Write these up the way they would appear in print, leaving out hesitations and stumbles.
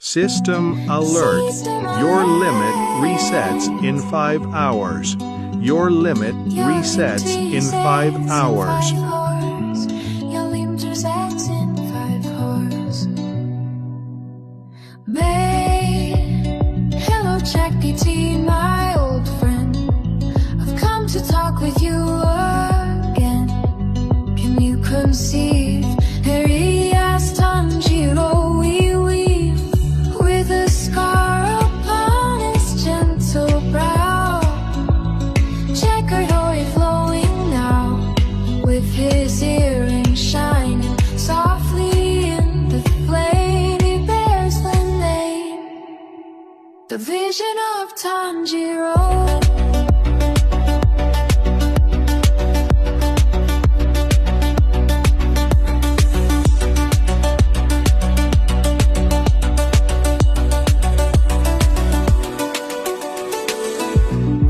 System alert. Your limit resets in 5 hours. Your limit resets in 5 hours. Your limit resets in 5 hours. Babe, hello ChatGPT, my old friend. I've come to talk with you again. Can you conceive? Haori as Tanjiro we weave, with a scar upon his gentle brow. Checkered haori flowing now, with his earrings shining softly in the flame. He bears the name, the vision of Tanjiro.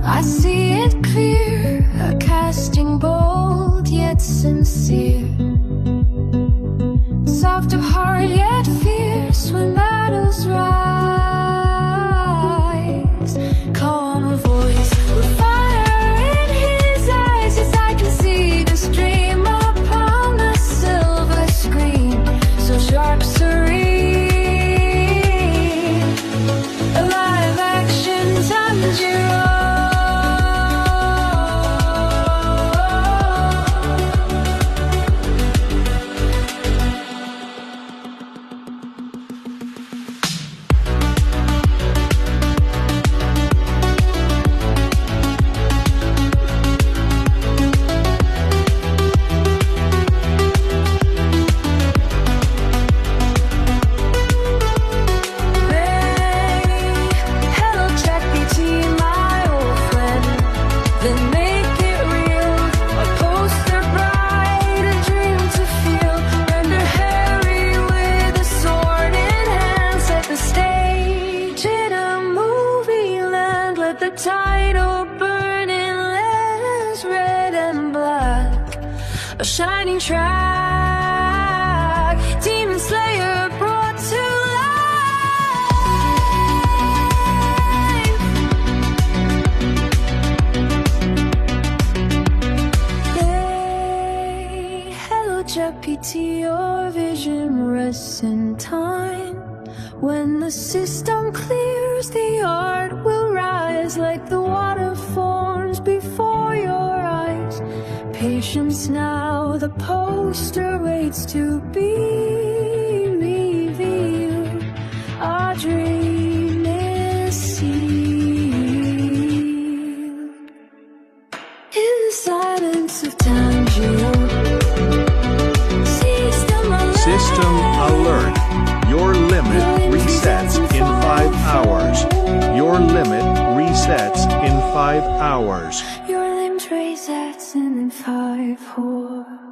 I see it clear, a casting bold yet sincere, soft of heart yet fierce when battles rise. Calm of voice with fire in his eyes, as I can see the stream upon the silver screen, so sharp, serene, a live action Tanjiro. The title burning letters, red and black, a shining track, Demon Slayer brought to life. Hey, hello ChatGPT, your vision rests in time. When the system clears, the art will rise like the water forms before your eyes. Patience now, the poster waits to be revealed. Our dream is sealed in the silence of Tanjiro. System alert. Your limit resets in 5 hours. Your limit resets in 5 hours. Your limit resets in 5 hours.